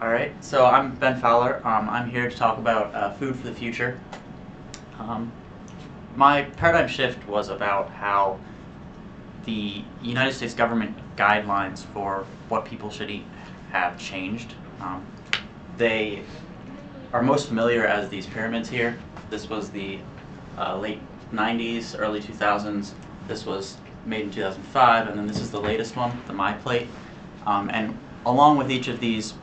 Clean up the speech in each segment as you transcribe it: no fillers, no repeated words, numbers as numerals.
Alright, so I'm Ben Fowler. I'm here to talk about food for the future. My paradigm shift was about how the United States government guidelines for what people should eat have changed. They are most familiar as these pyramids here. This was the late 90s, early 2000s. This was made in 2005, and then this is the latest one, the My Plate. And along with each of these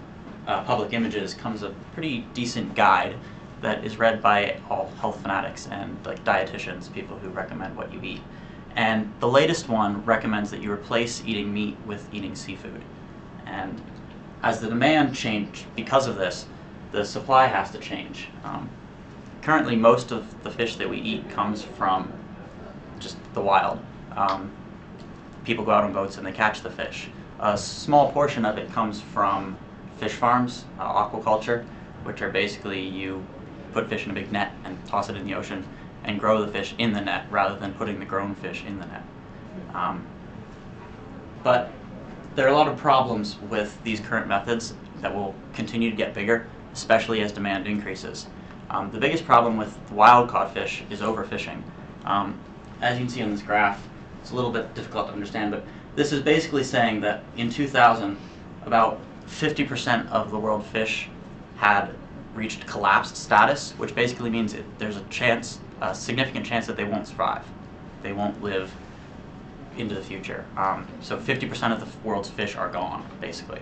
public images comes a pretty decent guide that is read by all health fanatics and like dietitians, people who recommend what you eat. And the latest one recommends that you replace eating meat with eating seafood. And as the demand changed because of this, the supply has to change. Currently, most of the fish that we eat comes from just the wild. People go out on boats and they catch the fish. A small portion of it comes from fish farms, aquaculture, which are basically you put fish in a big net and toss it in the ocean and grow the fish in the net rather than putting the grown fish in the net. But there are a lot of problems with these current methods that will continue to get bigger, especially as demand increases. The biggest problem with wild caught fish is overfishing. As you can see on this graph, it's a little bit difficult to understand, but this is basically saying that in 2000, about 50% of the world fish had reached collapsed status, which basically means there's a significant chance that they won't survive. They won't live into the future. So 50% of the world's fish are gone, basically,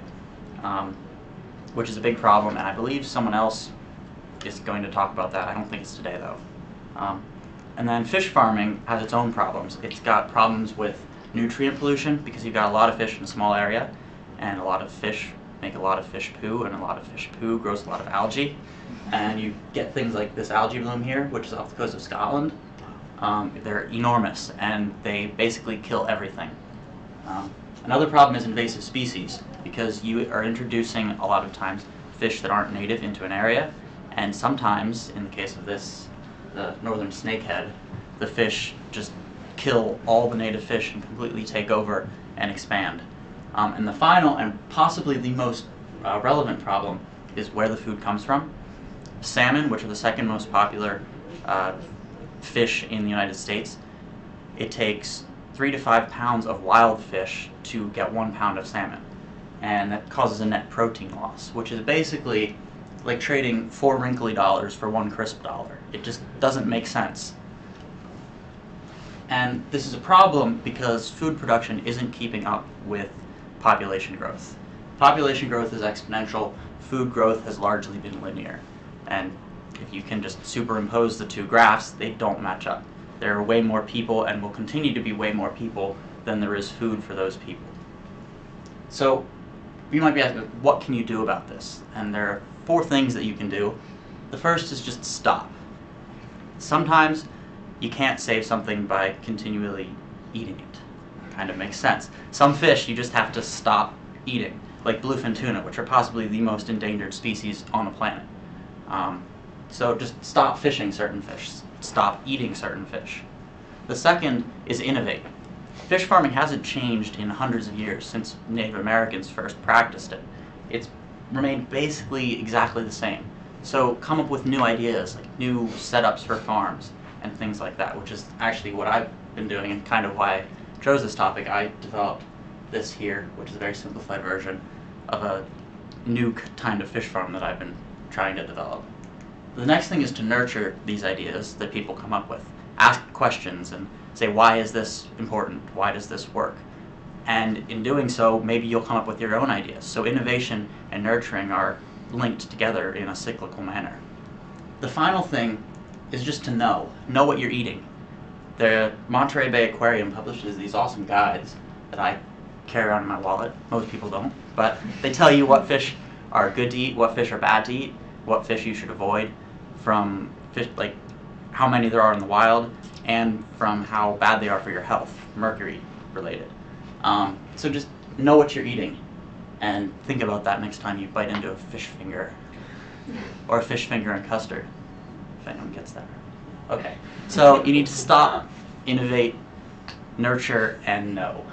which is a big problem, and I believe someone else is going to talk about that. I don't think it's today, though. And then fish farming has its own problems. It's got problems with nutrient pollution because you've got a lot of fish in a small area, and a lot of fish make a lot of fish poo, and a lot of fish poo grows a lot of algae. And you get things like this algae bloom here, which is off the coast of Scotland. They're enormous, and they basically kill everything. Another problem is invasive species, because you are introducing a lot of times fish that aren't native into an area, and sometimes, in the case of this, the northern snakehead, the fish just kill all the native fish and completely take over and expand. And the final, and possibly the most relevant problem, is where the food comes from. Salmon, which are the second most popular fish in the United States, it takes 3 to 5 pounds of wild fish to get 1 pound of salmon. And that causes a net protein loss, which is basically like trading 4 wrinkly dollars for 1 crisp dollar. It just doesn't make sense. And this is a problem because food production isn't keeping up with population growth. Population growth is exponential. Food growth has largely been linear. And if you can just superimpose the two graphs, they don't match up. There are way more people, and will continue to be way more people than there is food for those people. So you might be asking, what can you do about this? And there are 4 things that you can do. The first is just stop. Sometimes you can't save something by continually eating it. Kind of makes sense. Some fish you just have to stop eating, like bluefin tuna, which are possibly the most endangered species on the planet. So just stop fishing certain fish. Stop eating certain fish. The second is innovate. Fish farming hasn't changed in hundreds of years since Native Americans first practiced it. It's remained basically exactly the same. So come up with new ideas, like new setups for farms and things like that, which is actually what I've been doing and kind of why I chose this topic. I developed this here, which is a very simplified version of a new kind of fish farm that I've been trying to develop. The next thing is to nurture these ideas that people come up with. Ask questions and say, why is this important? Why does this work? And in doing so, maybe you'll come up with your own ideas. So innovation and nurturing are linked together in a cyclical manner. The final thing is just to know what you're eating. The Monterey Bay Aquarium publishes these awesome guides that I carry around in my wallet. Most people don't, but they tell you what fish are good to eat, what fish are bad to eat, what fish you should avoid, from fish, like how many there are in the wild, and from how bad they are for your health, mercury related. So just know what you're eating, and think about that next time you bite into a fish finger, or a fish finger and custard, if anyone gets that. Okay, so you need to stop, innovate, nurture, and know.